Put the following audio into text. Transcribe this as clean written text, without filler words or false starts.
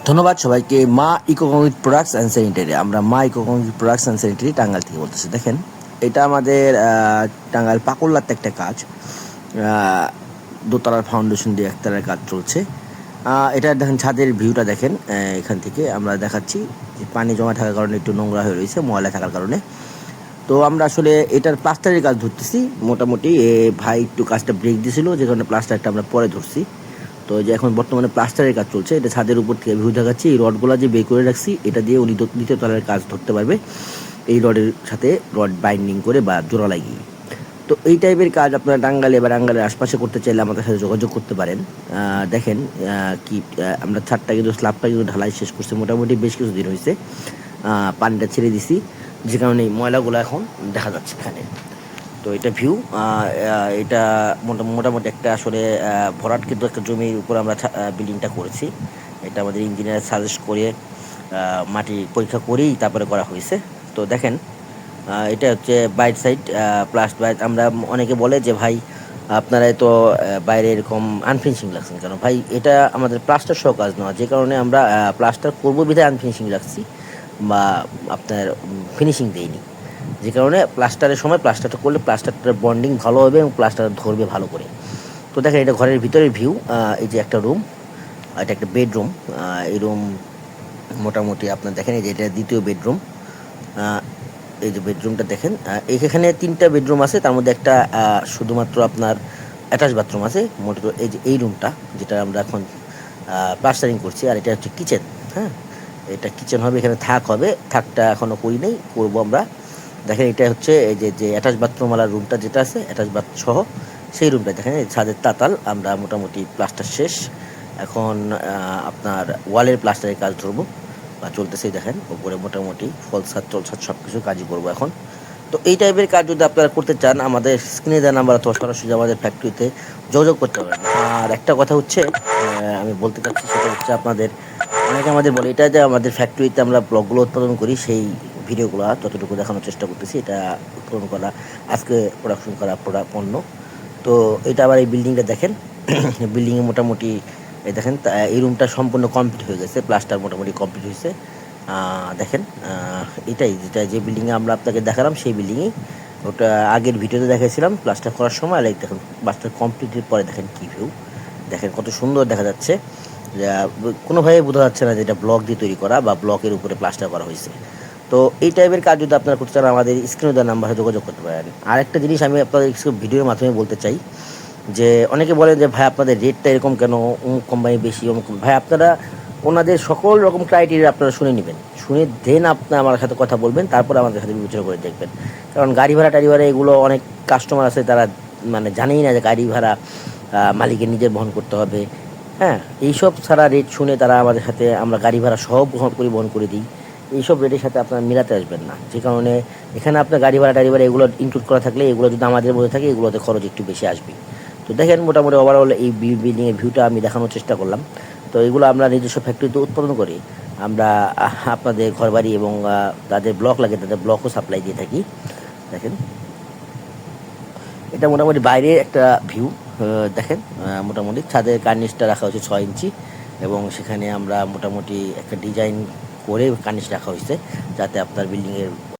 ধন্যবাদ সবাইকে। Maa eco concrete products and sanitary, আমরা Maa eco concrete products and sanitary Tangail থেকে বলতেছি। দেখেন, এটা আমাদের টাঙ্গাইল পাকুল্লাতে একটা কাজ, দোতলার ফাউন্ডেশন দিয়ে একতলার কাজ চলছে। এটা দেখেন, ছাদের ভিউটা দেখেন। এখান থেকে আমরা দেখাচ্ছি যে পানি জমা থাকার কারণে একটু নোংরা হয়ে রয়েছে, ময়লা থাকার কারণে। তো আমরা আসলে এটার প্লাস্টারের কাজ ধরতেছি মোটামুটি। ভাই একটু কাজটা ব্রেক দিয়েছিল, যে কারণে প্লাস্টারটা আমরা পরে ধরছি। তো যে এখন বর্তমানে প্লাস্টারের কাজ চলছে, এটা ছাদের উপর থেকে ভিউ দেখাচ্ছি। এই রডগুলো যে বের করে রাখছি, এটা দিয়ে উনি দ্বিতীয় তলার কাজ ধরতে পারবে, এই রডের সাথে রড বাইন্ডিং করে বা জোড়া লাগিয়ে। তো এই টাইপের কাজ আপনারা টাঙ্গাইলে বা টাঙ্গাইলের আশপাশে করতে চাইলে আমাদের সাথে যোগাযোগ করতে পারেন। দেখেন, আমরা ছাদটা কিন্তু স্ল্যাবটা কিন্তু ঢালাই শেষ করছি, মোটামুটি বেশ কিছুদিন হয়েছে। পানিটা ছেড়ে দিছি, যে কারণে এই ময়লাগুলো এখন দেখা যাচ্ছে এখানে। তো এটা ভিউ, এটা মোটামুটি একটা আসলে ভরাট কিন্তু একটা জমির উপর আমরা বিল্ডিংটা করেছি। এটা আমাদের ইঞ্জিনিয়ার সাজেস্ট করে মাটি পরীক্ষা করেই তারপরে করা হয়েছে। তো দেখেন, এটা হচ্ছে বাইট সাইড প্লাস বাইট। আমরা অনেকে বলে যে ভাই আপনারা তো বাইরে এরকম আনফিনিশিং রাখছেন কেন? ভাই, এটা আমাদের প্লাস্টার সহ কাজ নয়, যে কারণে আমরা প্লাস্টার করবো বিধায় আনফিনিশিং রাখছি বা আপনার ফিনিশিং দেইনি। যে কারণে প্লাস্টারের সময় প্লাস্টারটা করলে প্লাস্টারটার বন্ডিং ভালো হবে এবং প্লাস্টার ধরবে ভালো করে। তো দেখেন, এটা ঘরের ভিতরের ভিউ। এই যে একটা রুম, এটা একটা বেডরুম। এই রুম মোটামুটি আপনার দেখেন, এই যে এটা দ্বিতীয় বেডরুম। এই যে বেডরুমটা দেখেন, এখানে 3টা বেডরুম আছে, তার মধ্যে একটা শুধুমাত্র আপনার অ্যাটাচ বাথরুম আছে। মোট এই যে এই রুমটা, যেটা আমরা এখন প্লাস্টারিং করছি, আর এটা হচ্ছে কিচেন। হ্যাঁ, এটা কিচেন হবে, এখানে থাক হবে। থাকটা এখনও করি নেই, করবো আমরা। দেখেন, এটা হচ্ছে এই যে অ্যাটাচ বাথরুমওয়ালা রুমটা যেটা আছে, অ্যাটাচ বাথ সহ সেই রুমটা দেখেন। এই ছাদের তাতাল আমরা মোটামুটি প্লাস্টার শেষ। এখন আপনার ওয়ালের প্লাস্টারের কাজ ধরবো বা চলতেছেই। দেখেন, উপরে মোটামুটি ফলসাদ টলসাদ সব কিছু কাজই করবো এখন। তো এই টাইপের কাজ যদি আপনারা করতে চান, আমাদের স্ক্রিনে দেওয়া নাম্বার অথবা সরাসরি আমাদের ফ্যাক্টরিতে যোগাযোগ করতে পারেন। আর একটা কথা হচ্ছে, আমি বলতে চাচ্ছি, সেটা হচ্ছে আপনাদের অনেকে আমাদের বলে এটা যে আমাদের ফ্যাক্টরিতে আমরা ব্লগগুলো উৎপাদন করি, সেই ভিডিওগুলো যতটুকু দেখানোর চেষ্টা করতেছি। এটা উৎপাদন করা, আজকে প্রোডাকশন করা পণ্য। তো এটা আবার এই বিল্ডিংটা দেখেন, বিল্ডিংয়ে মোটামুটি এই দেখেন, এই রুমটা সম্পূর্ণ কমপ্লিট হয়ে গেছে, প্লাস্টার মোটামুটি কমপ্লিট হয়েছে। দেখেন, এটাই যেটা যে বিল্ডিংয়ে আমরা আপনাকে দেখালাম, সেই বিল্ডিংয়েই। ওটা আগের ভিডিওতে দেখাইছিলাম প্লাস্টার করার সময়। লাইক দেখুন, প্লাস্টার কমপ্লিটের পরে দেখেন কী ভিউ, দেখেন কত সুন্দর দেখা যাচ্ছে। কোনোভাবে বোঝা যাচ্ছে না যে এটা ব্লক দিয়ে তৈরি করা বা ব্লকের উপরে প্লাস্টার করা হয়েছে। তো এই টাইপের কাজ যদি আপনারা করতে চান, আমাদের স্ক্রিনে দেওয়া নাম্বারে যোগাযোগ করতে পারেন। আর একটা জিনিস আমি আপনাদের ভিডিওর মাধ্যমে বলতে চাই, যে অনেকে বলেন যে ভাই আপনাদের রেটটা এরকম কেন, অমুক কোম্পানি বেশি, অমুক। ভাই, আপনারা ওনাদের সকল রকম ক্রাইটেরিয়া আপনারা শুনে নেবেন, শুনে দেন আপনার আমার সাথে কথা বলবেন, তারপর আমাদের সাথে বিবেচনা করে দেখবেন। কারণ গাড়ি ভাড়া টাড়ি ভাড়া এগুলো অনেক কাস্টমার আছে, তারা মানে জানেই না যে গাড়ি ভাড়া মালিকের নিজের বহন করতে হবে। হ্যাঁ, এইসব ছাড়া রেট শুনে তারা আমাদের সাথে, আমরা গাড়ি ভাড়া সহ পরিবহন করে দিই, এইসব রেটের সাথে আপনারা মিলাতে আসবেন না। যে কারণে এখানে আপনার গাড়ি ভাড়া টাড়ি ভাড়া এগুলো ইনক্লুড করা থাকলে, এগুলো যদি আমাদের মধ্যে থাকে, এগুলোতে খরচ একটু বেশি আসবে। তো দেখেন, মোটামুটি ওভারঅল এই বিল্ডিংয়ের ভিউটা আমি দেখানোর চেষ্টা করলাম। তো এগুলো আমরা নিজস্ব ফ্যাক্টরিতে উৎপাদন করি। আমরা আপনাদের ঘরবাড়ি এবং তাদের ব্লক লাগে, তাদের ব্লকও সাপ্লাই দিয়ে থাকি। দেখেন, এটা মোটামুটি বাইরে একটা ভিউ। দেখেন, মোটামুটি ছাদের কার্নিশটা রাখা হয়েছে 6 ইঞ্চি, এবং সেখানে আমরা মোটামুটি একটা ডিজাইন করে কার্নিশ রাখা হয়েছে, যাতে আপনার বিল্ডিংয়ের